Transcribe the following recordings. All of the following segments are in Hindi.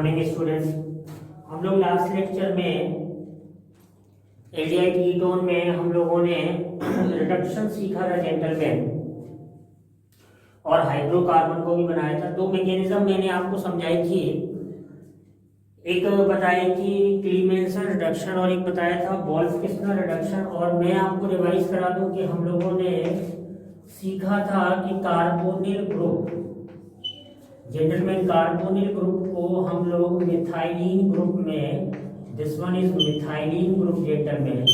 Morning students. हम लोग लास्ट लेक्चर में एल्डिहाइड कीटोन में हम लोगों ने रिडक्शन सीखा था जेंटलमैन, और हाइड्रोकार्बन को भी बनाया था। दो मैकेनिज्म मैंने आपको समझाई थी, एक बताई थी क्लीमेंसन रिडक्शन और एक बताया था वोल्फ-किस्नर रिडक्शन। और मैं आपको रिवाइज करा दूं कि हम लोगों ने सीखा था कि carbonyl group, gentleman carbonyl group को हम लोग मिथाइलिन ग्रुप में, this one is methylene group gentleman,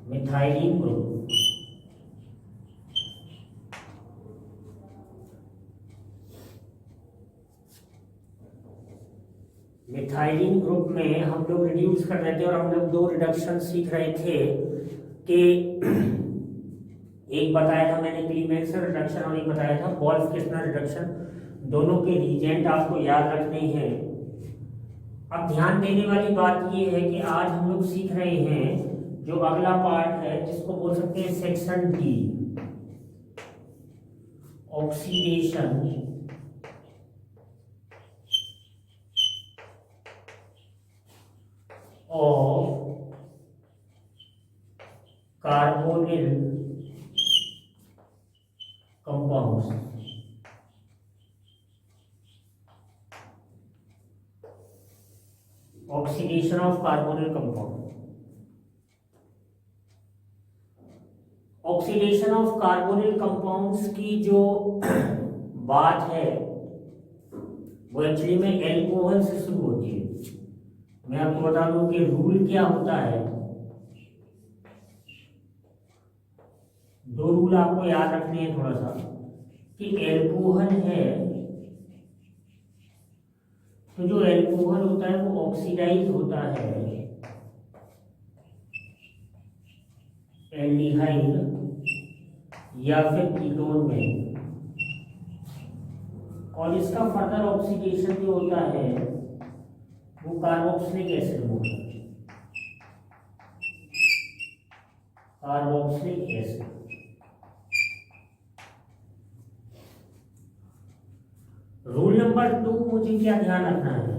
methylene group. Methylene group में हम लोग रिड्यूस कर रहे थे, और हम लोग दो रिडक्शन सीख रहे थे कि एक बताया था मैंने क्लीमेंसन रिडक्शन और एक बताया था वोल्फ-किस्नर रिडक्शन। दोनों के रीजेंट आपको याद रखने हैं। अब ध्यान देने वाली बात यह है कि आज हम लोग सीख रहे हैं जो अगला पार्ट है, जिसको बोल सकते हैं section D, oxidation of carbonyl compounds. Oxidation of carbonyl compound. Oxidation of carbonyl compounds की जो बात है वो एक्चुअली में एल्कोहल से शुरू होती है। मैं आपको बता दूं कि रूल क्या होता है। दो रूल आपको याद रखने हैं थोड़ा सा, कि एल्कोहल है तो जो एल्कोहल होता है वो ऑक्सीडाइज होता है एल्डिहाइड या फिर कीटोन में, और इसका फर्दर ऑक्सीडेशन जो होता है वो कार्बोक्सिलिक एसिड में होता है, कार्बोक्सिलिक एसिड। रूल नंबर 2 मुझे क्या ध्यान रखना है,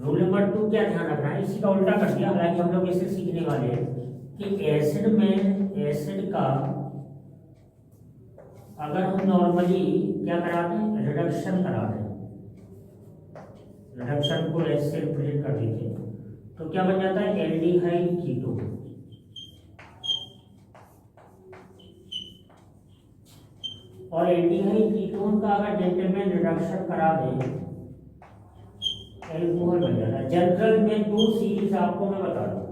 रूल नंबर 2 क्या ध्यान रखना है, इसी का उल्टा कर दिया। हालांकि हम लोग इसे सीखने वाले हैं कि एसिड में एसिड का अगर हम नॉर्मली क्या कराते हैं, रिडक्शन कराते हैं, रिडक्शन को एस से रिप्रेजेंट कर देते हैं, तो क्या बन जाता है एल्डिहाइड कीटोन। और एल्डिहाइड कीटोन का अगर जेंटलमैन रिडक्शन करा दें, एल्कोहल बन जाता है। जनरल में दो सीरीज आपको मैं बता दूं,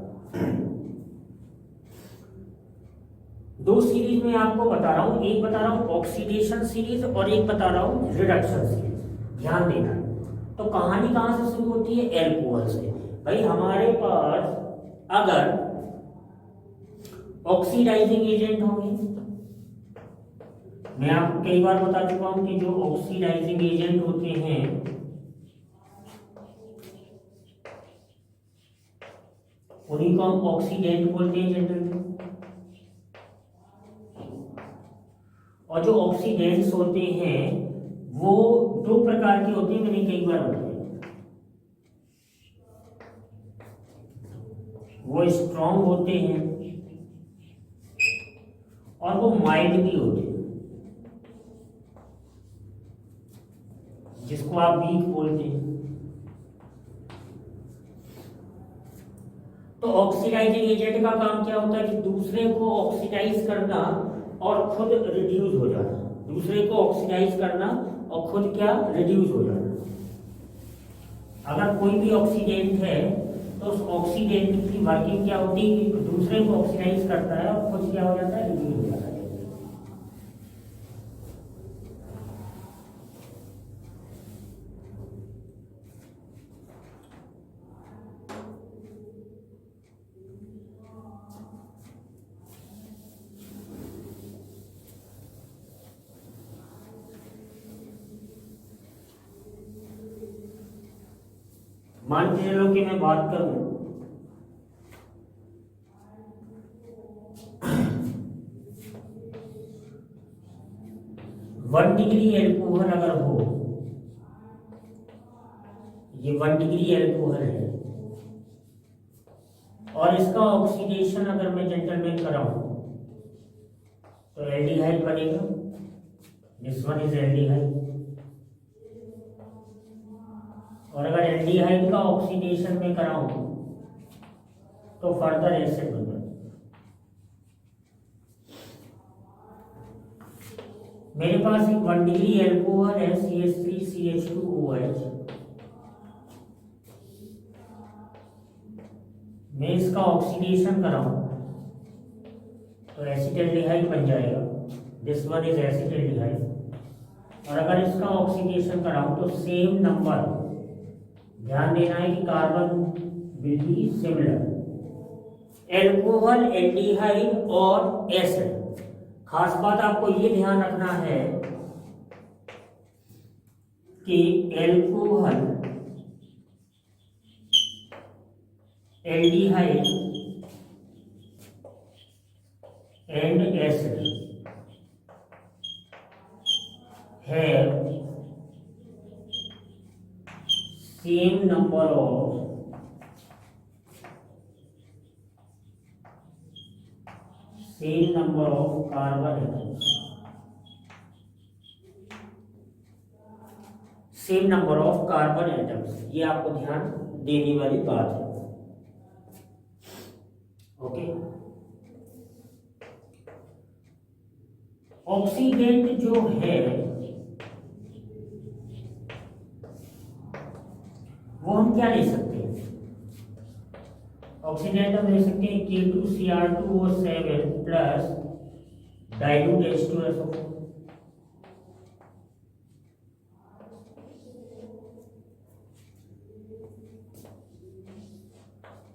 दो सीरीज में आपको बता रहा हूं, एक बता रहा हूं ऑक्सीडेशन सीरीज और एक बता रहा हूं रिडक्शन सीरीज। ध्यान देना। तो कहानी कहां से शुरू होती है, एल्कोहल से। भाई हमारे पास अगर ऑक्सीडाइजिंग एजेंट होंगे, मैं आपको कई बार बता चुका हूं कि जो ऑक्सीडाइजिंग एजेंट होते हैं उन्हीं को हम ऑक्सीडेंट बोलते हैं जनरल में। और जो ऑक्सीडेंट्स होते हैं वो दो प्रकार के होते हैं, मैंने कई बार बताया। वो स्ट्रॉन्ग होते हैं और वो माइल्ड भी होते हैं, जिसको आप वीक बोलते हैं। तो ऑक्सीडाइजिंग एजेंट का काम क्या होता है कि दूसरे को ऑक्सीडाइज करना और खुद रिड्यूस हो जाना, दूसरे को ऑक्सीडाइज करना और खुद क्या, रिड्यूस हो जाना। अगर कोई भी ऑक्सीडेंट है तो उस ऑक्सीडेंट की वर्किंग क्या होती है कि दूसरे को ऑक्सीडाइज करता है और खुद क्या हो जाता है, रिड्यूस हो जाता है। मान के चलो कि मैं बात करूं 1 डिग्री एल्कोहल अगर हो, ये 1 डिग्री एल्कोहल है, और इसका ऑक्सीडेशन अगर मैं जेंटलमैन कराऊं तो एल्डिहाइड बनेगा। This one is aldehyde. और अगर एल्डिहाइड का ऑक्सीडेशन में कराऊं तो फर्दर एसिड बन जाएगा। मेरे पास एक 1 डिग्री एल्कोहल है CH3CH2OH। मैं इसका ऑक्सीडेशन कराऊं तो एसिटाल्डिहाइड बन जाएगा। This one is acetaldehyde. और अगर इसका ऑक्सीडेशन कराऊं तो सेम नंबर, ध्यान देना है कि carbon will be similar. Alcohol, aldehyde और एसिड। खास बात आपको ये ध्यान रखना है कि alcohol, aldehyde and acid have same number of carbon atoms, same number of carbon atoms. ये आपको ध्यान देने वाली बात है। ओके, ऑक्सीडेंट जो है वो हम क्या ले सकते हैं? ऑक्सीडेंट हम ले सकते हैं K2Cr2O7 प्लस डाइल्यूट H2SO4।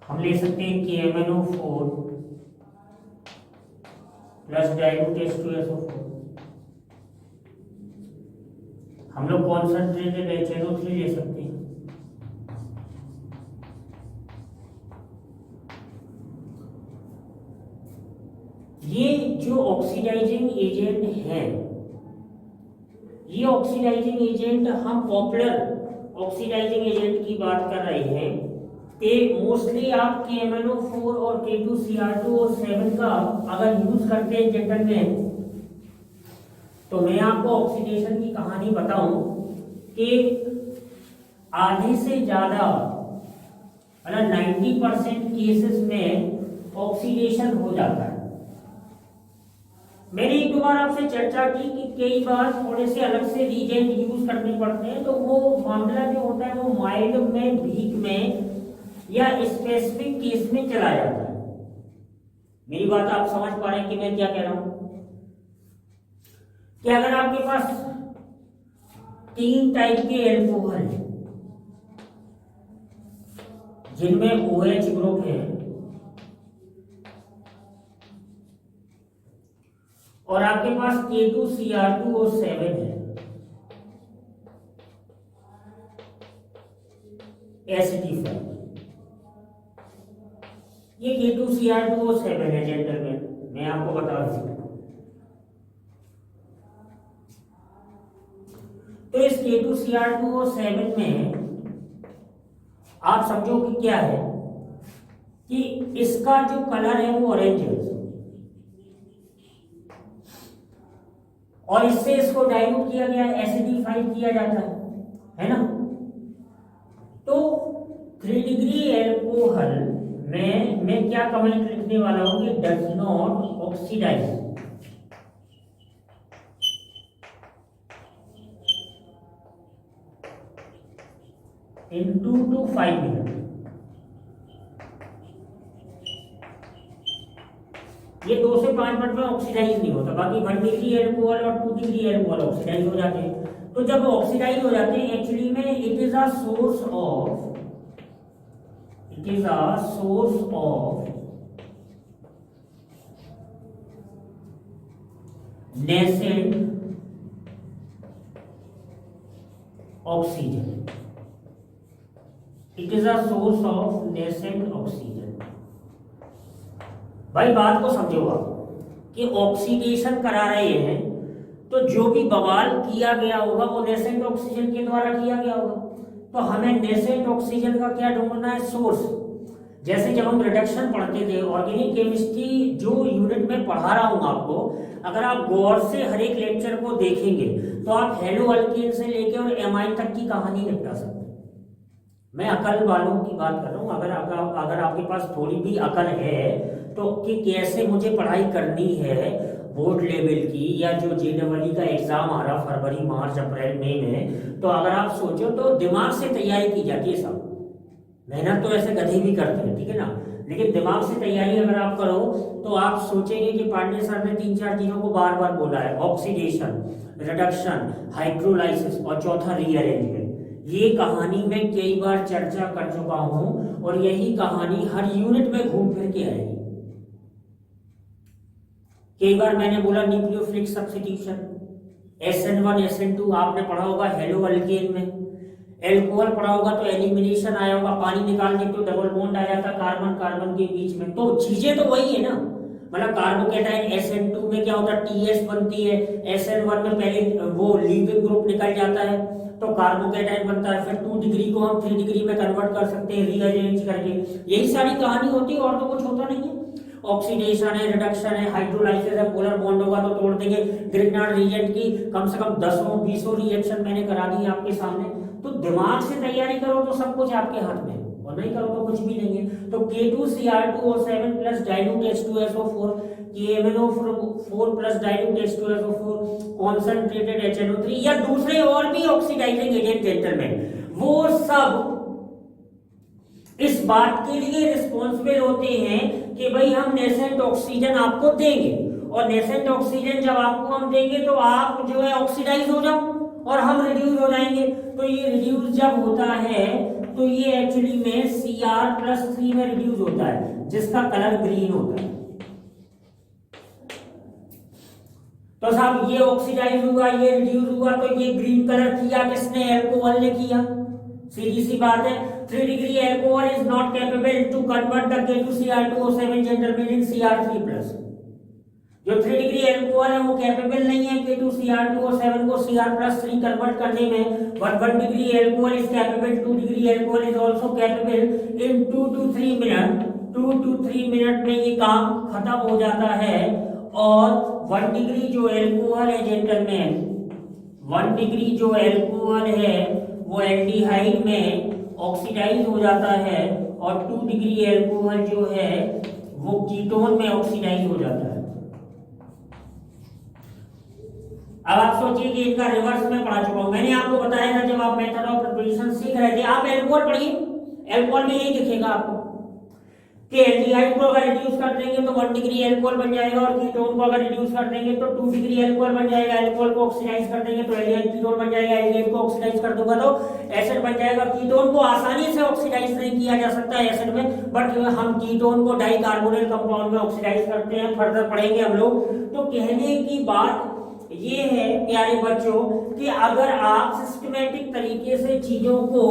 हम ले सकते हैं KMnO4 प्लस डाइल्यूट H2SO4। हम लोग कॉन्सेंट्रेटेड HNO3 ले सकते हैं। ये जो ऑक्सीडाइजिंग एजेंट है, ये ऑक्सीडाइजिंग एजेंट, हम पॉपुलर ऑक्सीडाइजिंग एजेंट की बात कर रहे हैं कि मोस्टली आप KMnO4 और K2Cr2O7 का अगर यूज करते हैं जेंटलमैन, तो मैं आपको ऑक्सीडेशन की कहानी बताऊं कि आधे से ज्यादा मतलब 90% केसेस में ऑक्सीडेशन हो जाता है। मैंने एक दो बार आपसे चर्चा की कि कई बार थोड़े से अलग से रीजेंट यूज करने पड़ते हैं, तो वो मामला जो होता है वो माइल्ड में, वीक में या स्पेसिफिक केस में चला जाता है। मेरी बात आप समझ पा रहे हैं कि मैं क्या कह रहा हूं? कि अगर आपके पास 3 टाइप के एल्कोहल है जिनमें OH ग्रुप है और आपके पास K2Cr2O7 है, एसिडिफाइड, ये K2Cr2O7 है जेंटलमैन, मैं आपको बता दूं। तो इस K2Cr2O7 में आप समझो कि क्या है कि इसका जो कलर है वो ऑरेंज है, और इससे इसको डाइल्यूट किया गया, एसिडिफाइड किया जाता है ना। तो 3 डिग्री एल्कोहल में मैं क्या कमेंट लिखने वाला हूं कि does not oxidise in 2 to 5 minute. ये 2 से 5 मिनट में ऑक्सीडाइज नहीं होता, बाकी 1 डिग्री एल्कोहल और 2 डिग्री एल्कोहल ऑक्सीडाइज हो जाते हैं। तो जब ऑक्सीडाइज हो जाते हैं एक्चुअली में it is a source of nascent oxygen. It is a source of nascent oxygen. भाई बात को समझो आप कि ऑक्सीडेशन करा रहे हैं तो जो भी बवाल किया गया होगा वो नेसेंट ऑक्सीजन के द्वारा किया गया होगा। तो हमें नेसेंट ऑक्सीजन का क्या ढूंढना है, सोर्स। जैसे जब हम रिडक्शन पढ़ते थे, ऑर्गेनिक केमिस्ट्री जो यूनिट में पढ़ा रहा हूं आपको, अगर आप गौर से हर एक लेक्चर को देखेंगे तो आप हेलो अल्केन से लेके और एमाइन तक की कहानी निपटा सकते हैं। मैं अकल वालों की बात कर रहा हूं। अगर आपके पास थोड़ी भी अकल है तो कि कैसे मुझे पढ़ाई करनी है बोर्ड लेवल की, या जो जेईई का एग्जाम आ रहा फरवरी मार्च अप्रैल मई में, तो अगर आप सोचो तो दिमाग से तैयारी की जाती है सब। मेहनत तो ऐसे गधे भी करते हैं, ठीक है ना, लेकिन दिमाग से तैयारी अगर आप करो तो आप सोचेंगे कि पांडे सर ने 3-4 चीजों को बार बार बोला है, ऑक्सीडेशन, रिडक्शन, हाइड्रोलाइसिस और चौथा रीअरेंजमेंट। ये कहानी मैं कई बार चर्चा कर चुका हूं और यही कहानी हर यूनिट में घूम फिर के आएगी। कई बार मैंने बोला न्यूक्लियोफिलिक सब्स्टिट्यूशन, SN1 SN2 आपने पढ़ा होगा हेलो अल्केन में। एल्कोहल पढ़ा होगा तो एलिमिनेशन आया होगा, पानी निकाल देते तो डबल बॉन्ड आ जाता कार्बन कार्बन के बीच में। तो चीजें तो वही है ना, मतलब कार्बोकेटाइन SN2 में क्या होता है, TS बनती है, SN1 में पहले वो लीविंग ग्रुप निकल जाता है तो कार्बोकेटाइन बनता है, फिर 2 डिग्री को हम 3 डिग्री में कन्वर्ट कर सकते हैं रीअरेंज करके। यही सारी कहानी होती है और तो कुछ होता नहीं है। ऑक्सीडेशन है, रिडक्शन है, हाइड्रोलाइसिस है, पोलर बॉन्ड होगा तो तोड़ देंगे। ग्रिग्नार्ड रीजेंट की कम से कम 10-20 रिएक्शन मैंने करा दी आपके सामने। तो दिमाग से तैयारी करो तो सब कुछ आपके हाथ में, और नहीं करो तो कुछ भी नहीं है। तो K2Cr2O7 plus dilute H2SO4, KMnO4 plus dilute H2SO4, concentrated HNO3 या दूसरे और भी ऑक्सीडाइजिंग एजेंट जेंटलमैन, वो सब इस बात के लिए रिस्पॉन्सिबल होते हैं कि भाई हम नेसेंट ऑक्सीजन आपको देंगे, और नेसेंट ऑक्सीजन जब आपको हम देंगे तो आप जो है ऑक्सीडाइज हो जाओ और हम रिड्यूस हो जाएंगे। तो ये रिड्यूस जब होता है तो ये एक्चुअली में Cr+3 में रिड्यूस होता है, जिसका कलर ग्रीन होता है। तो साहब ये ऑक्सीडाइज हुआ, ये रिड्यूस हुआ, तो ये ग्रीन कलर किया किसने, एल्कोहल ने किया। सीधी सी बात है, 3 degree alcohol is not capable to convert the K2Cr2O7 gentleman in Cr3+। जो 3 डिग्री एल्कोहल है वो कैपेबल नहीं है K2Cr2O7 को Cr+3 कन्वर्ट करने में, but 1 degree alcohol is capable, 2 degree alcohol is also capable in 2 to 3 minute. 2 to 3 minute में ये काम खत्म हो जाता है। और 1 डिग्री जो एल्कोहल है जेंटलमैन, 1 डिग्री जो एल्कोहल है वो एल्डिहाइड में ऑक्सीडाइज हो जाता है, और 2 डिग्री एल्कोहल जो है वो कीटोन में ऑक्सीडाइज हो जाता है। अब आप सोचिए कि इनका रिवर्स में पढ़ा चुका हूं। मैंने आपको बताया था जब आप मेथड ऑफ प्रिपरेशन सीख रहे थे, आप एल्कोहल पढ़िए, एल्कोहल में यही दिखेगा आपको कि एल्डिहाइड को अगर रिड्यूस कर देंगे तो 1 डिग्री एल्कोहल बन जाएगा, और कीटोन को अगर रिड्यूस कर देंगे तो 2 डिग्री एल्कोहल बन जाएगा। एल्कोहल को ऑक्सीडाइज कर देंगे तो एल्डिहाइड कीटोन बन जाएगा। एल्डिहाइड को ऑक्सीडाइज कर दूंगा तो एसिड बन जाएगा। कीटोन को आसानी से ऑक्सीडाइज नहीं किया जा सकता है एसिड में, बट हम कीटोन को डाइकार्बोनिल कंपाउंड में ऑक्सीडाइज करते हैं, फर्दर पढ़ेंगे हम लोग। तो कहने की बात ये है प्यारे बच्चों कि अगर आप सिस्टमेटिक तरीके से चीजों को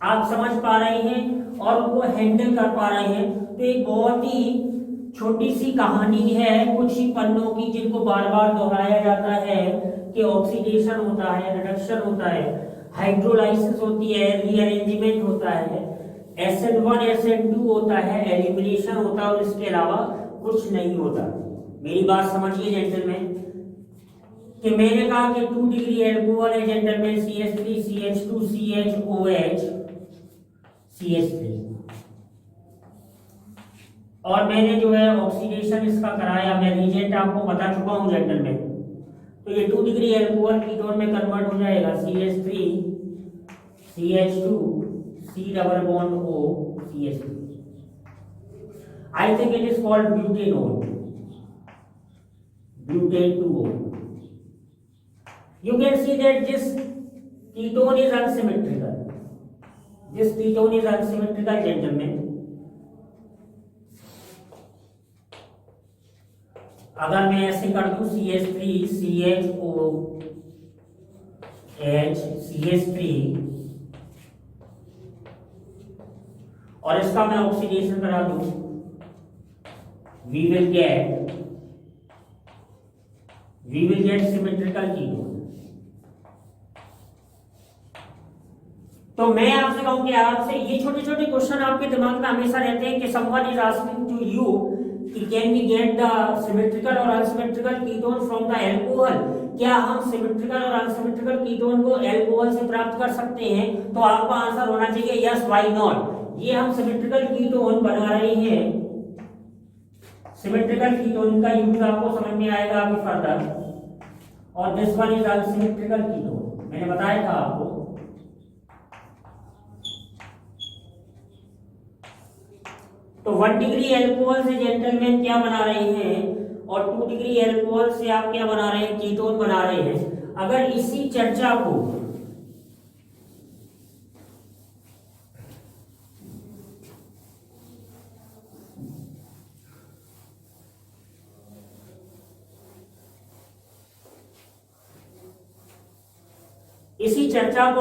आप समझ पा रहे हैं और उनको हैंडल कर पा रहे हैं, तो एक बहुत ही छोटी सी कहानी है, कुछ ही पन्नों की, जिनको बार बार दोहराया जाता है कि ऑक्सीडेशन होता है, रिडक्शन होता है, हाइड्रोलाइसिस होती है, रीअरेंजमेंट होता है, SN1 SN2 होता है, एलिमिनेशन होता है, और इसके अलावा कुछ नहीं होता। मेरी बात समझिए जेंटलमैन कि मैंने कहा कि 2 डिग्री एल्कोहल है gentleman, CH3 CH2 CHOH CH3, और मैंने जो है ऑक्सीडेशन इसका कराया, मैं रीजेंट आपको बता चुका हूं जेंटलमैन। तो ये 2 डिग्री एल्कोहल कीटोन में कन्वर्ट हो जाएगा, CH3 CH2 C double bond O CH3। I think it is called butanol, butane 2O. You can see that this ketone is unsymmetrical. This ketone is unsymmetrical, gentlemen. अगर मैं ऐसे कर दूं CH3 CHOH CH3 और इसका मैं ऑक्सीडेशन करा दूं, we we will get symmetrical ketone. तो मैं आपसे कहूं कि आपसे ये छोटे छोटे क्वेश्चन आपके दिमाग में हमेशा रहते हैं कि someone is asking to you कि can we get the symmetrical और unsymmetrical ketone from the alcohol, क्या हम सिमेट्रिकल और अनसिमेट्रिकल कीटोन को अल्कोहल से प्राप्त कर सकते हैं? तो आपका आंसर होना चाहिए यस, व्हाई नॉट। ये हम सिमेट्रिकल कीटोन बना रहे हैं, सिमेट्रिकल कीटोन का यूज आपको समझ में आएगा अभी फर्दर। और this one is unsymmetrical ketone, मैंने बताया था आपको। तो 1 डिग्री अल्कोहल से जेंटलमैन क्या बना रहे हैं और 2 डिग्री अल्कोहल से आप क्या बना रहे हैं? कीटोन बना रहे हैं। अगर इसी चर्चा को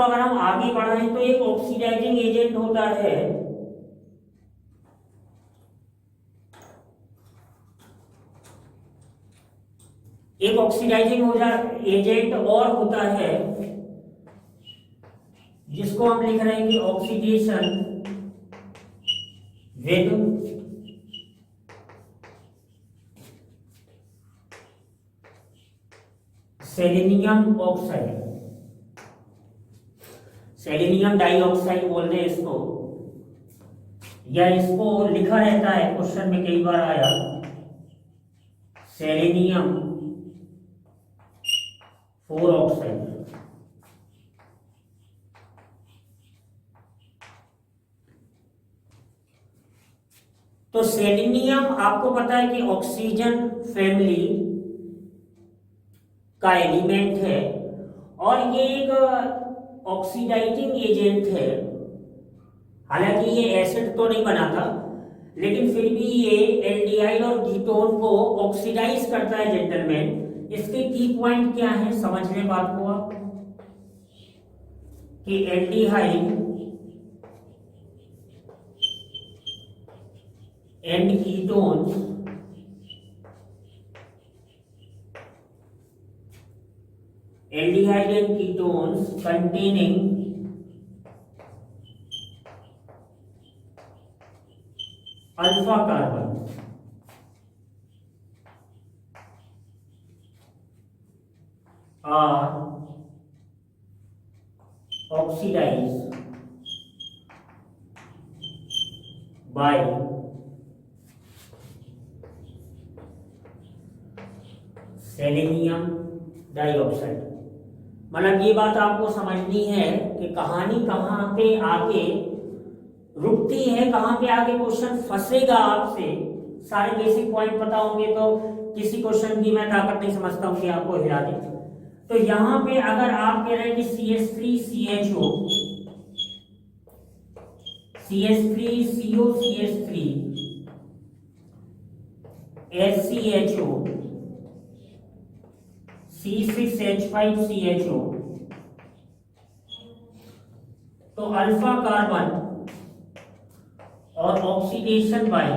अगर हम आगे बढ़ाएं तो एक ऑक्सीडाइजिंग एजेंट होता है, एक ऑक्सीडाइजिंग एजेंट और होता है जिसको हम लिख रहे हैं कि oxidation with selenium oxide, selenium dioxide बोलते हैं इसको, या इसको लिखा रहता है क्वेश्चन में कई बार आया सेलेनियम 4 ऑक्साइड। तो सेलेनियम आपको पता है कि ऑक्सीजन फैमिली का एलिमेंट है और ये एक ऑक्सीडाइजिंग एजेंट है। हालांकि ये एसिड तो नहीं बनाता, लेकिन फिर भी ये एल्डिहाइड और कीटोन को ऑक्सीडाइज करता है जेंटलमैन। इसके की पॉइंट क्या है समझ लें बात को आप, कि aldehyde and ketones aldehyde and ketones containing alpha carbon are oxidized by selenium dioxide। मतलब ये बात आपको समझनी है कि कहानी कहाँ पे आके रुकती है, कहाँ पे आके क्वेश्चन फंसेगा आपसे। सारे बेसिक पॉइंट पता होंगे तो किसी क्वेश्चन की मैं ताकत नहीं समझता हूँ कि आपको हिला दे। तो यहाँ पे अगर आप कह रहे हैं कि CH3CHO CH3CO CH3 SCHO C6H5CHO, तो अल्फा कार्बन और ऑक्सीडेशन बाई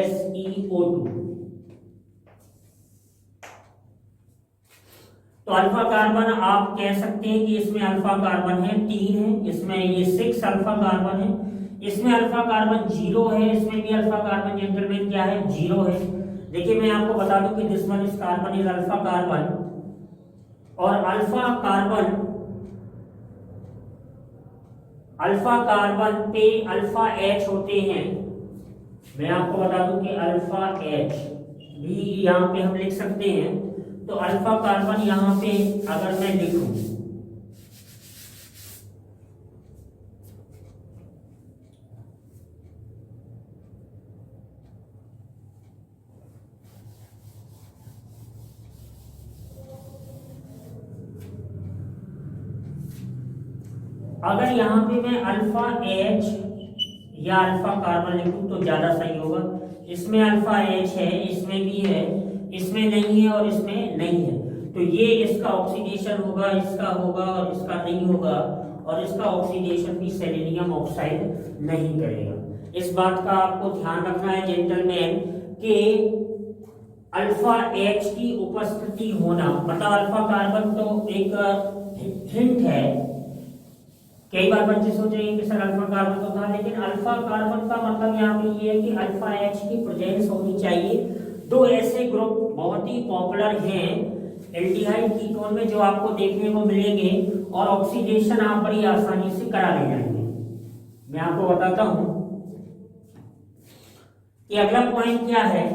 SeO2। तो अल्फा कार्बन आप कह सकते हैं कि इसमें अल्फा कार्बन है 3 है, इसमें ये 6 अल्फा कार्बन है, इसमें अल्फा कार्बन 0 है, इसमें भी अल्फा कार्बन जेंटलमैन क्या है 0 है। देखिए मैं आपको बता दूं कि this one is carbon is alpha carbon, और अल्फा कार्बन पे अल्फा H होते हैं। मैं आपको बता दूं कि अल्फा H भी यहाँ पे हम लिख सकते हैं। तो अल्फा कार्बन यहाँ पे अगर मैं लिखूं अगर यहाँ पे मैं अल्फा H या अल्फा कार्बन लिखूं तो ज्यादा सही होगा। इसमें अल्फा H है, इसमें भी है, इसमें नहीं है और इसमें नहीं है। तो ये इसका ऑक्सीडेशन होगा, इसका होगा और इसका नहीं होगा, और इसका ऑक्सीडेशन भी सेलेनियम ऑक्साइड नहीं करेगा। इस बात का आपको ध्यान रखना है जेंटलमैन कि अल्फा एच की उपस्थिति होना, मतलब अल्फा कार्बन तो एक हिंट है। कई बार बच्चे सोच रहे हैं कि सर अल्फा कार्बन तो था, लेकिन अल्फा कार्बन का मतलब यहाँ पे ये है कि अल्फा एच की प्रेजेंस होनी चाहिए। दो ऐसे ग्रुप बहुत ही पॉपुलर हैं एल्डिहाइड कीटोन में जो आपको देखने को मिलेंगे और ऑक्सीडेशन आप बड़ी आसानी से करा ले जाएंगे। मैं आपको बताता हूं कि अगला पॉइंट क्या है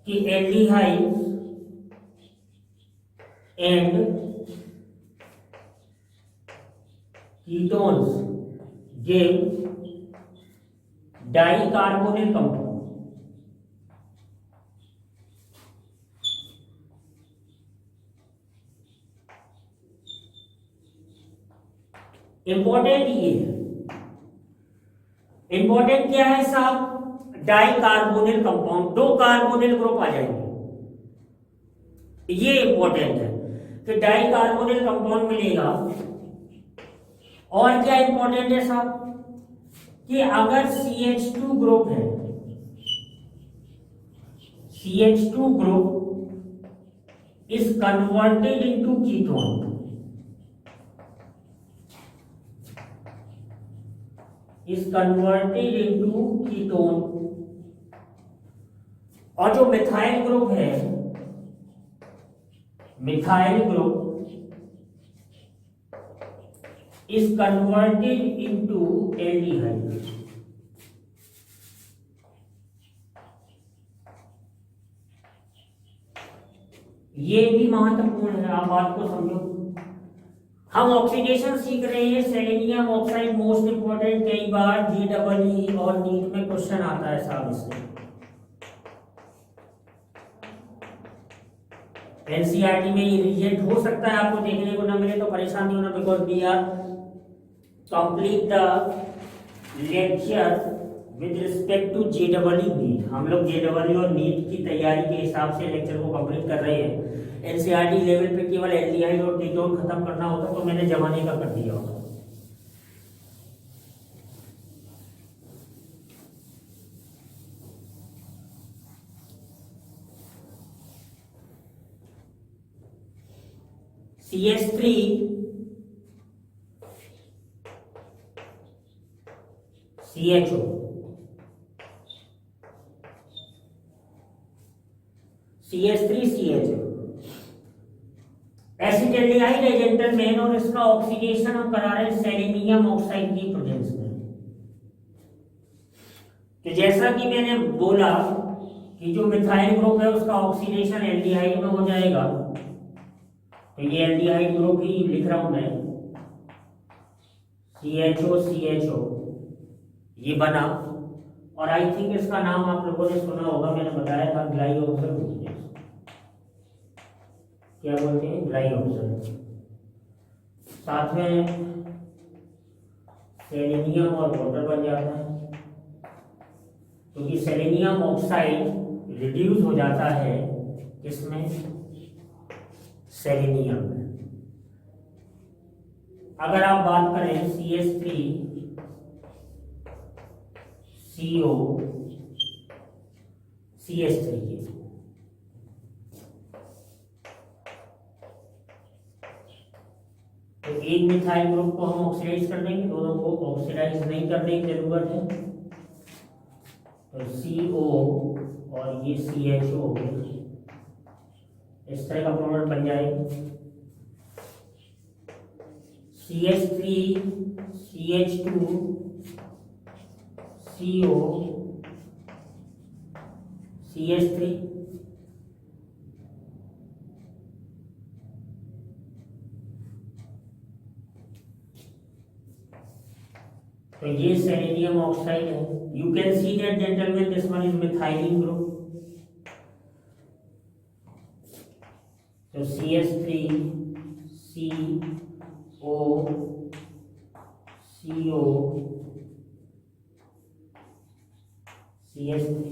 कि aldehyde and ketones give dicarbonyl compound. Important ये है, इंपॉर्टेंट क्या है साहब, डाइकार्बोनिल कंपाउंड, दो कार्बोनिल ग्रुप आ जाएंगे। ये इंपॉर्टेंट है कि डाइकार्बोनिल कंपाउंड मिलेगा। और क्या इंपॉर्टेंट है साहब कि अगर CH2 ग्रुप है, CH2 group is converted into ketone, is converted into ketone, और जो मिथाइल ग्रुप है, methyl group is converted into aldehyde। ये भी महत्वपूर्ण है, आप बात को समझो। हम ऑक्सीडेशन सीख रहे हैं, सेलेनियम ऑक्साइड मोस्ट इंपोर्टेंट, कई बार JEE और नीट में क्वेश्चन आता है साहब इससे। एनसीईआरटी में ये रिजेक्ट हो सकता है, आपको देखने को ना मिले तो परेशान नहीं होना, because we are complete the lecture with respect to JEE NEET. हम लोग JEE और नीट की तैयारी के हिसाब से लेक्चर को कंप्लीट कर रहे हैं। एनसीईआरटी लेवल पे केवल एल्डिहाइड और कीटोन खत्म करना होता तो मैंने जमाने का कर दिया होता। CH3 CHO, CH3 CHO acetaldehyde है जेंटलमैन, और इसका ऑक्सीडेशन हम करा रहे हैं सेलेनियम ऑक्साइड की प्रेजेंस में। तो जैसा कि मैंने बोला कि जो मिथाइल ग्रुप है उसका ऑक्सीडेशन एल्डिहाइड में हो जाएगा, तो ये एल्डिहाइड ग्रुप ही लिख रहा हूं मैं, CHO CHO ये बना। और आई थिंक इसका नाम आप लोगों ने सुना होगा, मैंने बताया था ग्लाइऑक्सिडेज। क्या बोलते हैं, ग्लाइऑक्सिडेज। साथ में सेलेनियम और वाटर बन जाता है, क्योंकि सेलेनियम ऑक्साइड रिड्यूस हो जाता है इसमें, सेलेनियम में। अगर आप बात करें CH3 CO CH3 की, तो एक मिथाइल ग्रुप को हम ऑक्सीडाइज कर देंगे, दोनों को ऑक्सीडाइज नहीं करने की जरूरत है। तो CO और ये CHO हो गया, इस तरह का प्रोडक्ट बन जाएगा। CH3 CH2 CO CH3, तो ये सेलेनियम ऑक्साइड है। You can see that gentleman this one is methylene group. तो CH3 CO CO CH3,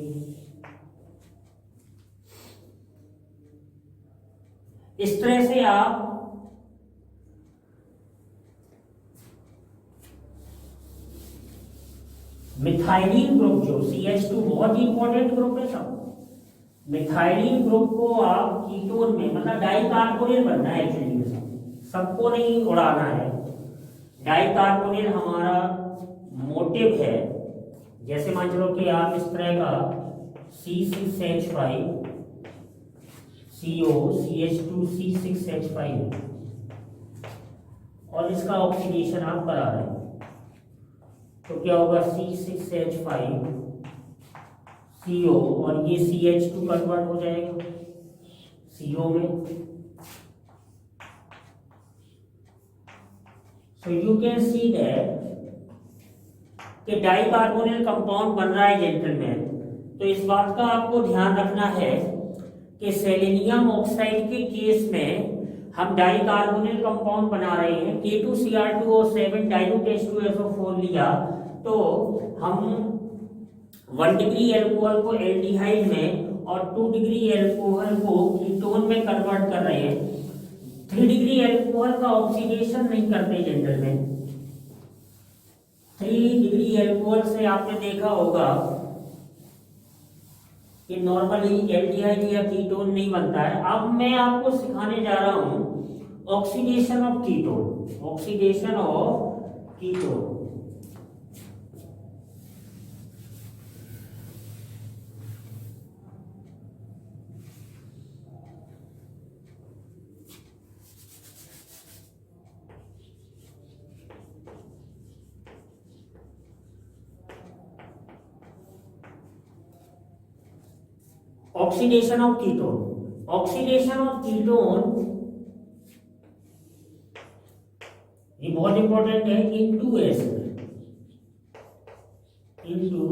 इस तरह से आप मिथाइलिन ग्रुप जो CH2 बहुत ही इंपॉर्टेंट ग्रुप है सब। मिथाइलिन ग्रुप को आप कीटोन में, मतलब डाइकार्बोनिल बनना है एक्चुअली में, सबको नहीं उड़ाना है। डाइकार्बोनिल हमारा मोटिव है। जैसे मान चलो कि आप इस तरह का C6H5 CO CH2 C6H5 और इसका ऑक्सीडेशन आप करा रहे हैं, तो क्या होगा C6H5 CO और ये CH2 कन्वर्ट हो जाएगा CO में। So you can see that कि डाइकार्बोनिल कंपाउंड बन रहा है जेंटलमैन। तो इस बात का आपको ध्यान रखना है कि सेलेनियम ऑक्साइड के केस में हम डाइकार्बोनिल कंपाउंड बना रहे हैं, K2Cr2O7 डाइल्यूट H2SO4 लिया, तो हम 1 डिग्री एल्कोहल को एल्डिहाइड में और 2 डिग्री एल्कोहल को कीटोन में कन्वर्ट कर रहे हैं। 3 डिग्री एल्कोहल का ऑक्सीडेशन नहीं करते जेंटलमैन। 3 डिग्री एल्कोहल से आपने देखा होगा कि नॉर्मली एल्डिहाइड या कीटोन नहीं बनता है। अब मैं आपको सिखाने जा रहा हूं oxidation of ketone. Oxidation of ketone oxidation of ketone. Oxidation of ketone ये बहुत इंपॉर्टेंट है। Into acid, into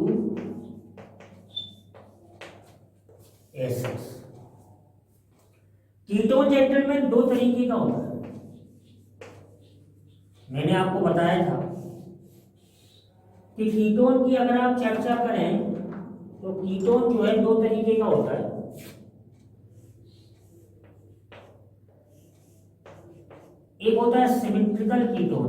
acids. Ketone gentleman दो तरीके का होता है, मैंने आपको बताया था कि कीटोन की अगर आप चर्चा करें तो कीटोन जो है दो तरीके का होता है। एक होता है symmetrical ketone,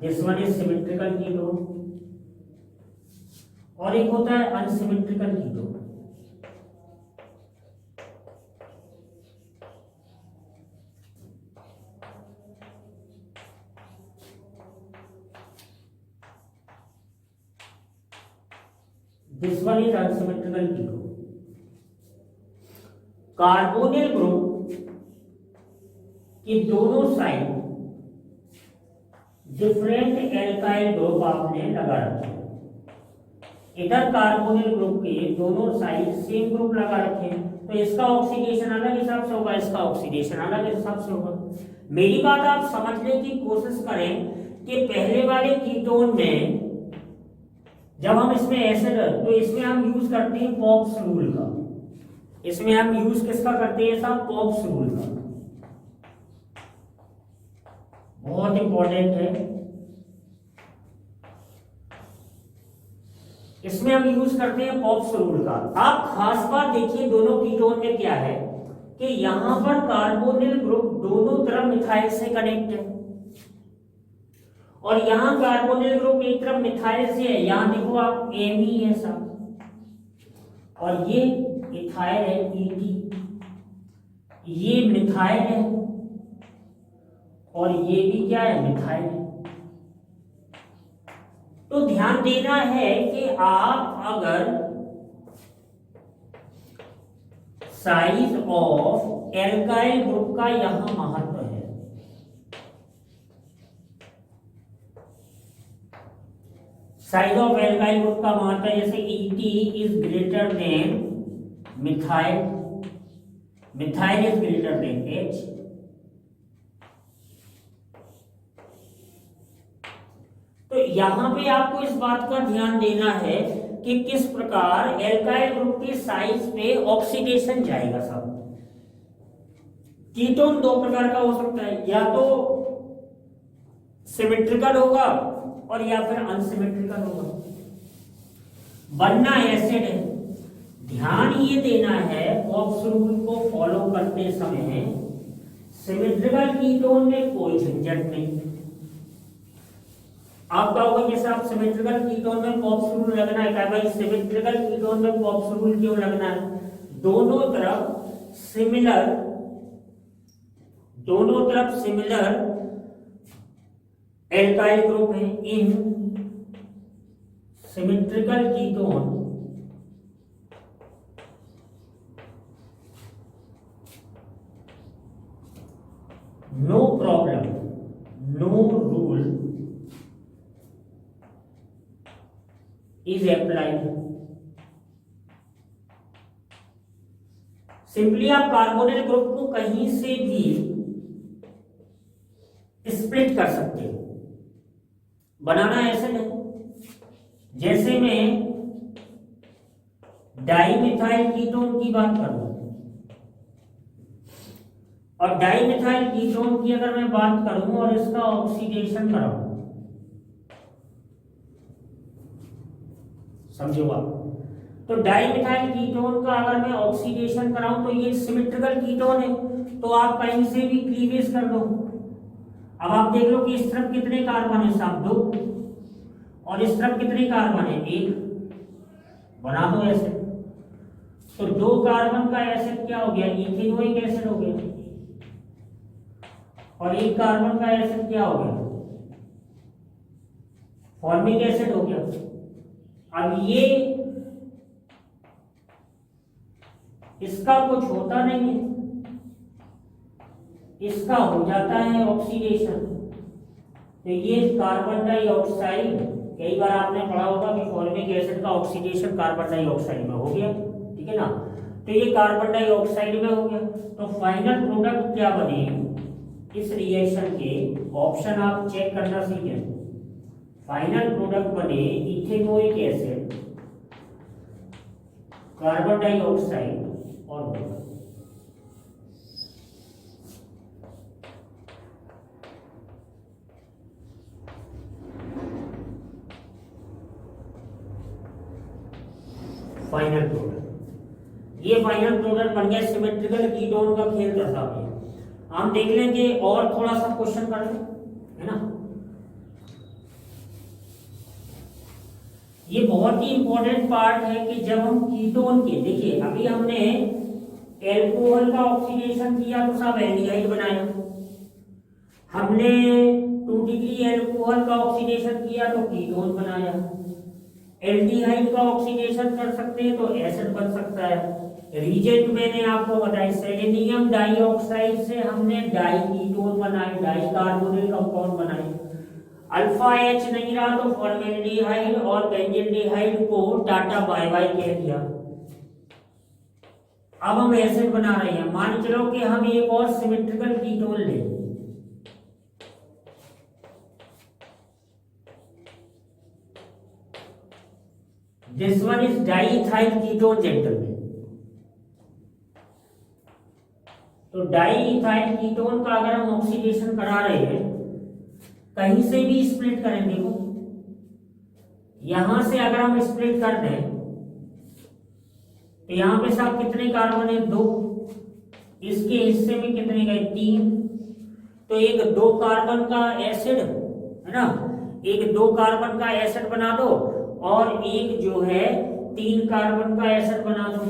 this one is symmetrical ketone, और एक होता है unsymmetrical ketone. This one is unsymmetrical ketone. Carbonyl group की दोनों साइड डिफरेंट एल्काइल ग्रुप आपने लगा रखे। इधर कार्बोनिल ग्रुप के दोनों साइड सेम ग्रुप लगा रखे, तो इसका ऑक्सीडेशन अलग हिसाब से होगा, इसका ऑक्सीडेशन अलग हिसाब से होगा। मेरी बात आप समझने की कोशिश करें कि पहले वाले कीटोन में जब हम इसमें एसिड, तो इसमें हम यूज करते हैं पॉप्स रूल का। इसमें हम यूज किसका करते हैं साहब? पॉप्स रूल का। बहुत इंपॉर्टेंट है, इसमें हम यूज करते हैं पॉप्स रूल का। आप खास बात देखिए दोनों कीटोन में क्या है कि यहां पर कार्बोनिल ग्रुप दोनों तरफ मिथाइल से कनेक्ट है, और यहां कार्बोनिल ग्रुप एक तरफ मिथाइल से है। यहां देखो आप Ame है साहब, और ये इथाइल है Et, ये मिथाइल है और ये भी क्या है? मिथाइल है। तो ध्यान देना है कि आप अगर साइज ऑफ एल्काइल ग्रुप का यहां महत्व है, साइज ऑफ एल्काइल ग्रुप का महत्व है, जैसे Et is greater than methyl, methyl is greater than H। तो यहां पे आपको इस बात का ध्यान देना है कि किस प्रकार एल्काइल ग्रुप के साइज पे ऑक्सीडेशन जाएगा साहब। कीटोन दो प्रकार का हो सकता है, या तो सिमेट्रिकल होगा और या फिर अनसिमेट्रिकल होगा। बनना एसिड है, ध्यान ये देना है ऑप्स रूल को फॉलो करते समय सिमेट्रिकल कीटोन में कोई झंझट नहीं। आप कहोगे कि साहब सिमेट्रिकल कीटोन में पॉप्स रूल लगना है क्या? भाई सिमेट्रिकल कीटोन में पॉप्स रूल क्यों लगना है? दोनों तरफ सिमिलर एल्काइल ग्रुप है। In symmetrical ketone no problem, no rule is applied। Simply आप कार्बोनिल ग्रुप को कहीं से भी स्प्लिट कर सकते हो। बनाना ऐसे नहीं, जैसे मैं डाइमिथाइल कीटोन की बात करूं और डाइमिथाइल कीटोन की अगर मैं बात करूं और इसका ऑक्सीडेशन कराऊं, समझो आप, तो डाइमिथाइल कीटोन का अगर मैं ऑक्सीडेशन कराऊं तो ये सिमेट्रिकल कीटोन है, तो आप कहीं से भी क्लीवेज कर दो। अब आप देख लो कि इस तरफ कितने कार्बन है साहब? 2, और इस तरफ कितने कार्बन है? 1। बना दो एसिड। तो 2 कार्बन का एसिड क्या हो गया? इथेनोइक एसिड हो गया। और 1 कार्बन का एसिड क्या हो गया? फॉर्मिक एसिड हो गया। अब ये इसका कुछ होता नहीं है, इसका हो जाता है ऑक्सीडेशन। तो ये कार्बन डाइऑक्साइड, कई बार आपने पढ़ा होगा कि फॉर्मिक एसिड का ऑक्सीडेशन कार्बन डाइऑक्साइड में हो गया, ठीक है ना? तो ये कार्बन डाइऑक्साइड में हो गया, तो फाइनल प्रोडक्ट क्या बने इस रिएक्शन के? ऑप्शन आप चेक करना सीखें। फाइनल प्रोडक्ट बने इथेनोइक एसिड, कार्बन डाइऑक्साइड और वाटर। फाइनल प्रोडक्ट, ये फाइनल प्रोडक्ट बन गया। सिमेट्रिकल कीटोन का खेल दर्शा गया। हम देख लेंगे और थोड़ा सा क्वेश्चन कर लें, है ना? ये बहुत ही इंपॉर्टेंट पार्ट है कि जब हम कीटोन के, देखिए अभी हमने एल्कोहल का ऑक्सीडेशन किया तो सब एल्डिहाइड बनाया, हमने 2 डिग्री एल्कोहल का ऑक्सीडेशन किया तो कीटोन बनाया, एल्डिहाइड का ऑक्सीडेशन कर सकते हैं तो एसिड बन सकता है। रीजेंट मैंने आपको बताया, सेलेनियम डाइऑक्साइड से हमने डाई कीटोन बनाए, डाई कार्बोनिल कंपाउंड बनाए। अल्फा एच नहीं रहा तो फॉर्मेल्डिहाइड और बेंजील्डिहाइड को टाटा बाय बाय कह दिया। अब हम एसिड बना रहे हैं। मान चलो कि हम एक और सिमेट्रिकल कीटोन लें, this one is diethyl ketone gentleman. तो डाइइथाइल कीटोन का अगर हम ऑक्सीडेशन करा रहे हैं, कहीं से भी स्प्लिट करें, देखो यहां से अगर हम स्प्लिट कर दें तो यहां पे साहब कितने कार्बन है? 2। इसके हिस्से में कितने गए? 3। तो एक 2 कार्बन का एसिड है ना, एक 2 कार्बन का एसिड बना दो और एक जो है 3 कार्बन का एसिड बना दो।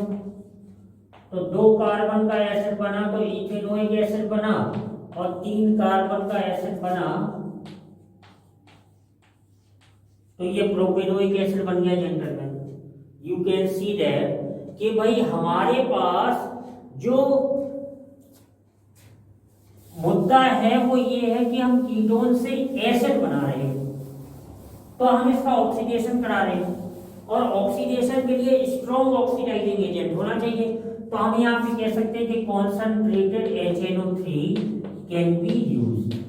तो 2 कार्बन का एसिड बना तो इथेनोइक एसिड बना और 3 कार्बन का एसिड बना तो ये प्रोपेनोइक एसिड बन गया gentleman. You can see that कि भाई हमारे पास जो मुद्दा है वो ये है कि हम कीटोन से एसिड बना रहे हैं, तो हम इसका ऑक्सीडेशन करा रहे हैं और ऑक्सीडेशन के लिए स्ट्रॉन्ग ऑक्सीडाइजिंग एजेंट होना चाहिए। तो हम यहाँ पे कह सकते हैं कि concentrated HNO3 can be used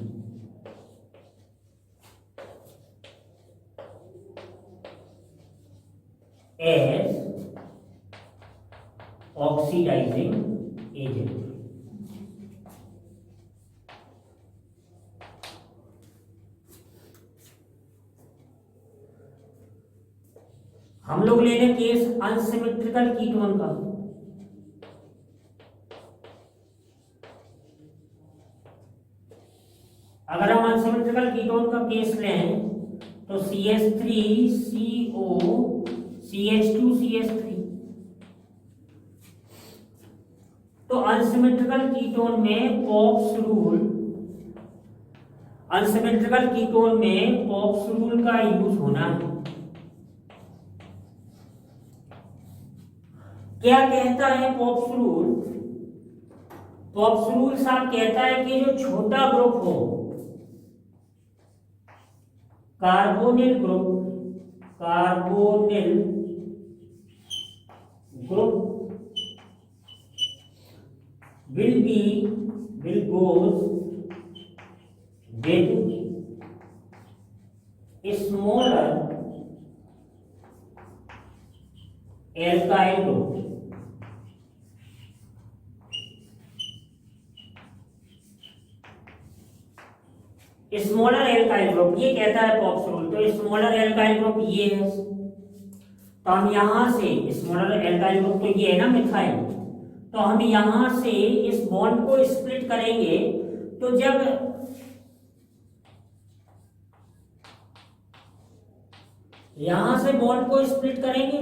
as oxidising agent. हम लोग ले लें केस अनसिमेट्रिकल कीटोन का। अगर हम अनसिमेट्रिकल कीटोन का केस लें तो CH3CO CH2CH3। तो अनसिमेट्रिकल कीटोन में पॉप्स रूल, अनसिमेट्रिकल कीटोन में पॉप्स रूल का यूज होना है। क्या कहता है पॉप्स रूल? पॉप्स रूल साहब कहता है कि जो छोटा ग्रुप हो, carbonyl group, carbonyl group will goes with smaller alkyl group। Smaller alkyl group, ये कहता है पॉप्स रूल। तो स्मॉलर एल्काइल ग्रुप ये है, तो हम यहां से स्मॉलर एल्काइल ग्रुप तो ये है ना मिथाइल, तो हम यहां से इस बॉन्ड को स्प्लिट करेंगे। तो जब यहां से बॉन्ड को स्प्लिट करेंगे,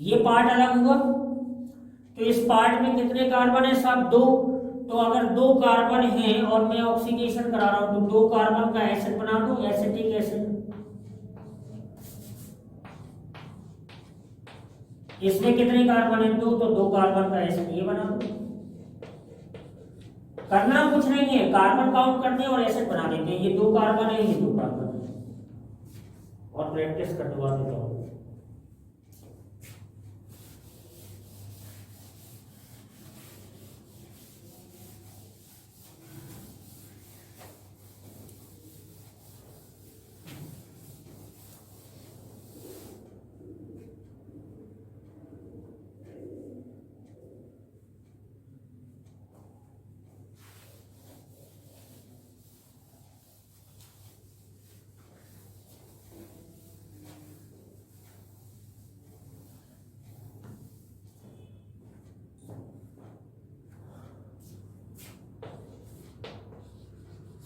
ये पार्ट अलग हुआ, तो इस पार्ट में कितने कार्बन है साहब? 2। तो अगर 2 कार्बन हैं और मैं ऑक्सीडेशन करा रहा हूं तो 2 कार्बन का एसिड बना दो, एसिटिक एसिड। इसमें कितने कार्बन है? 2, तो 2 कार्बन का एसिड ये बना दो। करना कुछ नहीं है, कार्बन काउंट करते हैं और एसिड बना देते हैं। ये 2 कार्बन है, ये 2 कार्बन है, और प्रैक्टिस करवा देता हूं।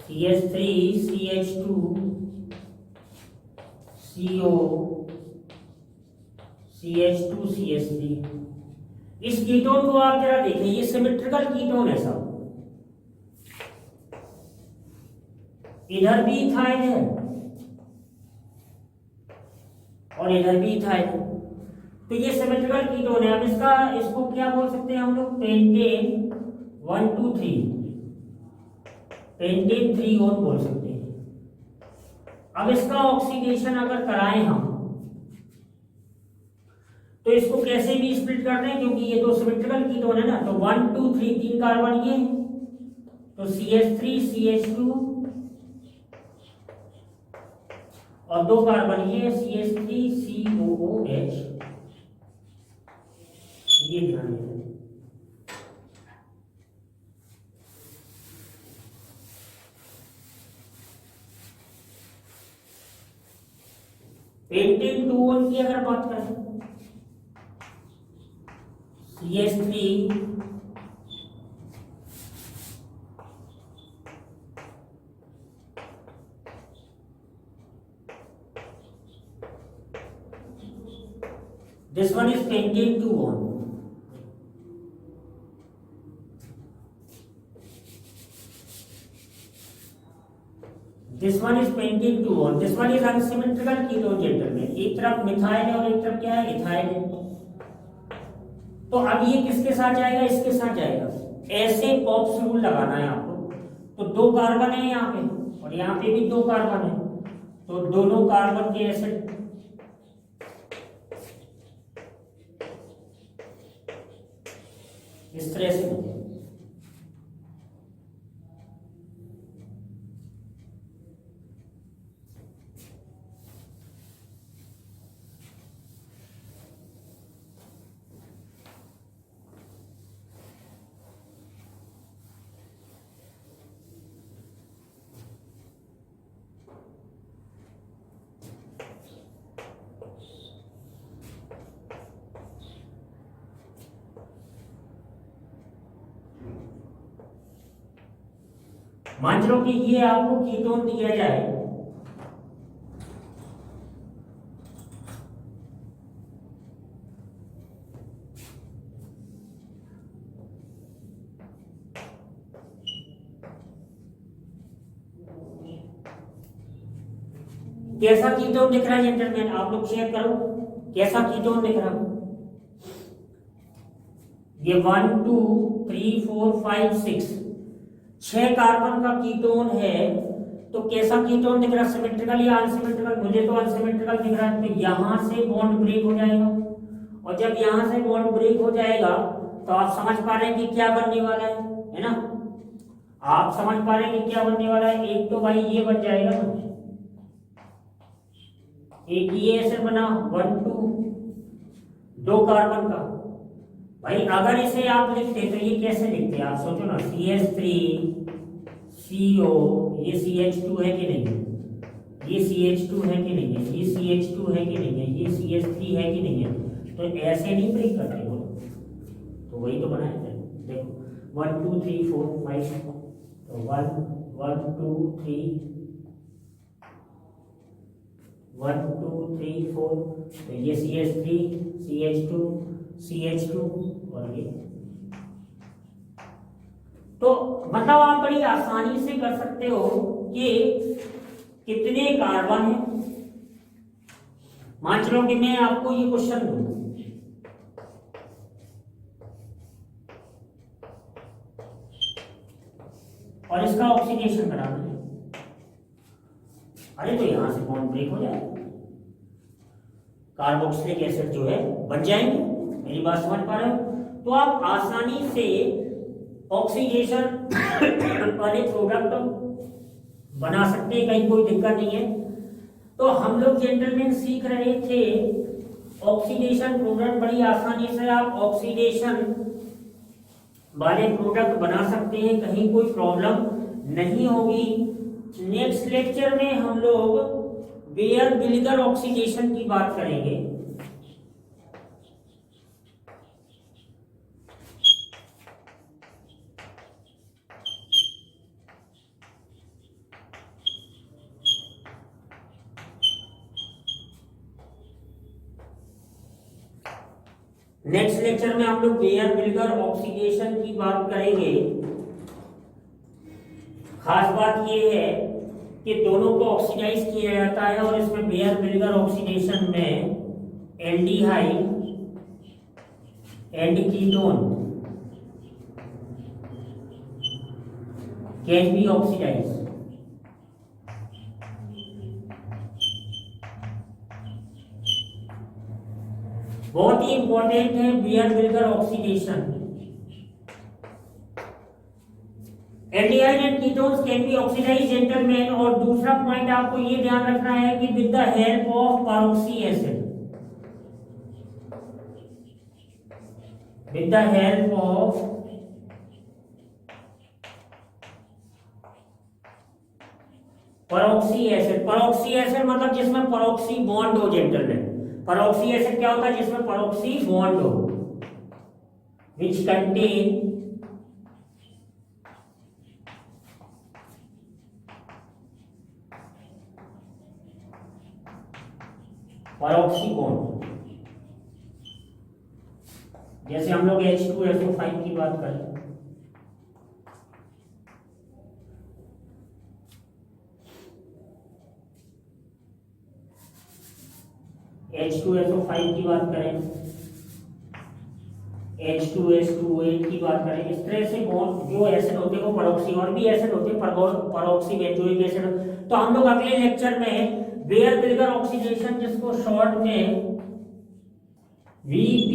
CH3 CH2 CO CH2 CH3। इस कीटोन को आप जरा देखें, ये सिमेट्रिकल कीटोन है सब। इधर भी इथाइल है और इधर भी इथाइल है, तो ये सिमेट्रिकल कीटोन है। अब इसको क्या बोल सकते हैं हम लोग? पेंटेन 1 2 3, पेंटेन 3 और बोल सकते हैं। अब इसका ऑक्सीडेशन अगर कराएं हम तो इसको कैसे भी स्प्लिट कर दें, क्योंकि ये 2 सिमेट्रिकल कीटोन है ना। तो 1 2 3 3 कार्बन ये, तो CH3 CH2 और 2 कार्बन ये CH3 COOH। ये ध्यान दें। पेंटेन 2 की अगर बात करें, CH3 this one is pentane 2 this one is pentane 2 this one is unsymmetrical ketone gentlemen। एक तरफ मिथाइल है और एक तरफ क्या है? इथाइल है। तो अब ये किसके साथ जाएगा? इसके साथ जाएगा। ऐसे पॉप्स रूल लगाना है आपको। तो 2 कार्बन है यहाँ पे और यहाँ पे भी 2 कार्बन है, तो दोनों कार्बन के एसिड इस तरह से होंगे। मान लो कि ये आपको कीटोन दिया जाए, कैसा कीटोन दिख रहा है जेंटलमैन, आप लोग चेक करो कैसा कीटोन दिख रहा है। ये 1 2 3 4 5 6 6 कार्बन का कीटोन है। तो कैसा कीटोन दिख रहा है, सिमेट्रिकल या अनसिमेट्रिकल? मुझे तो अनसिमेट्रिकल दिख रहा है। तो यहां से बॉन्ड ब्रेक हो जाएगा, और जब यहां से बॉन्ड ब्रेक हो जाएगा तो आप समझ पा रहे हैं कि क्या बनने वाला है ना? आप समझ पा रहे हैं कि क्या बनने वाला है। एक तो भाई ये बन जाएगा ना, एक ये ऐसे बना 1 2 2 कार्बन का। भाई अगर इसे आप लिखते तो ये कैसे लिखते, आप सोचो ना, CH3CO, ये CH2 है कि नहीं, ये CH2 है कि नहीं है, ये CH2 है कि नहीं है, ये CH3 है कि नहीं है, तो ऐसे नहीं ब्रेक करते वो। तो वही तो बनाया है, देखो 1 2 3 4 5, तो 1 1 2 3 1 2 3 4, तो ये CH3 CH2 CH2 और ये। तो मतलब आप बड़ी आसानी से कर सकते हो कि कितने कार्बन है। मान चलो कि मैं आपको ये क्वेश्चन दूं, और इसका ऑक्सीडेशन कराना है। अरे तो यहां से बॉन्ड ब्रेक हो जाए, कार्बोक्सिलिक एसिड जो है बन जाएंगे। मेरी बात समझ पा रहे हो? तो आप आसानी से ऑक्सीडेशन वाले प्रोडक्ट बना सकते हैं, कहीं कोई दिक्कत नहीं है। तो हम लोग जेंटलमैन सीख रहे थे ऑक्सीडेशन प्रोडक्ट। बड़ी आसानी से आप ऑक्सीडेशन वाले प्रोडक्ट बना सकते हैं, कहीं कोई प्रॉब्लम नहीं होगी। नेक्स्ट लेक्चर में हम लोग बेयर बिल्गर ऑक्सीडेशन की बात करेंगे। नेक्स्ट लेक्चर में हम लोग बेयर बिल्गर ऑक्सीडेशन की बात करेंगे। खास बात यह है कि दोनों को ऑक्सीडाइज किया जाता है, और इसमें बेयर बिल्गर ऑक्सीडेशन में aldehyde and ketone can be oxidise. बहुत ही इंपॉर्टेंट है Baeyer Villiger oxidation. Aldehyde and ketones can be oxidised gentlemen. और दूसरा पॉइंट आपको ये ध्यान रखना है कि with the help of peroxy acid, with the help of peroxy acid. Peroxy acid मतलब जिसमें पैरोक्सी बॉन्ड हो जेंटलमैन। पैरोक्सी एसिड क्या होता है, जिसमें पैरोक्सी बॉन्ड हो, विच कंटेन पैरोक्सी बॉन्ड। जैसे हम लोग H2SO5 की बात करें, H2SO5 की बात करें, H2S2O8 की बात करें, इस तरह से बहुत जो एसिड होते हैं वो पैरोक्सी, और भी एसिड होते हैं पैरोक्सी बेंजोइक एसिड। तो हम लोग अगले लेक्चर में बेयर बिल्गर ऑक्सीडेशन, जिसको शॉर्ट में VB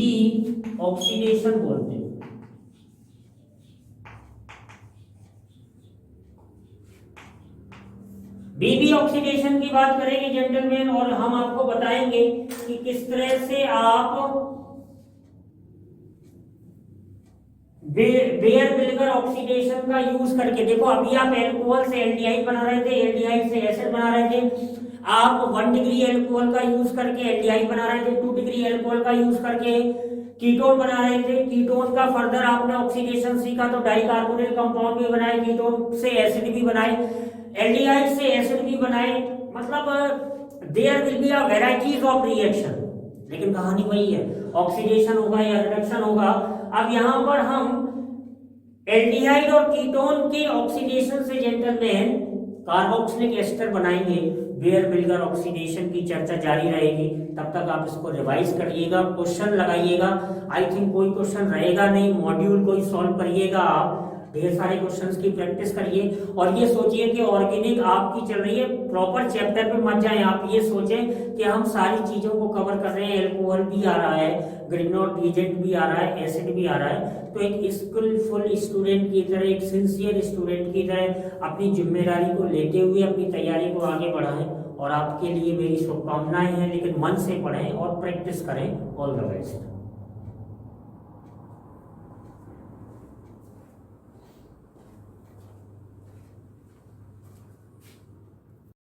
ऑक्सीडेशन बोलते हैं, बीबी ऑक्सीडेशन की बात करेंगे जेंटलमैन। और हम आपको बताएंगे कि किस तरह से आप बेयर बिल्गर ऑक्सीडेशन का यूज करके, देखो अभी आप एल्कोहल से एल्डिहाइड बना रहे थे, एल्डिहाइड से एसिड बना रहे थे, आप 1 डिग्री एल्कोहल का यूज करके एल्डिहाइड बना रहे थे, 2 डिग्री एल्कोहल का यूज करके कीटोन बना रहे थे, कीटोन का फर्दर आपने ऑक्सीडेशन सीखा तो डाइकार्बोनिल कंपाउंड भी बनाए, कीटोन से एसिड भी बनाए, एल्डिहाइड से एसिड भी बनाए, मतलब there will be a varieties of reaction, लेकिन कहानी वही है, ऑक्सीडेशन होगा या रिडक्शन होगा। अब यहां पर हम एल्डिहाइड और कीटोन के ऑक्सीडेशन से जेंटलमैन कार्बोक्सिलिक एस्टर बनाएंगे। बेयर मिलगर ऑक्सीडेशन की चर्चा जारी रहेगी, तब तक आप इसको रिवाइज करिएगा, क्वेश्चन लगाइएगा। आई थिंक कोई क्वेश्चन रहेगा नहीं, मॉड्यूल कोई सॉल्व करिएगा आप, ढेर सारे क्वेश्चंस की प्रैक्टिस करिए और ये सोचिए कि ऑर्गेनिक आपकी चल रही है, प्रॉपर चैप्टर पे मत जाएं, आप ये सोचें कि हम सारी चीजों को कवर कर रहे हैं, एल्कोहल भी आ रहा है, ग्रिग्नोट एजेंट भी आ रहा है, एसिड भी आ रहा है। तो एक स्किलफुल स्टूडेंट की तरह, एक सिंसियर स्टूडेंट की तरह अपनी जिम्मेदारी को लेते हुए अपनी तैयारी को आगे बढ़ाएं और आपके लिए मेरी शुभकामनाएं हैं, लेकिन मन से पढ़ें और प्रैक्टिस करें। All the best.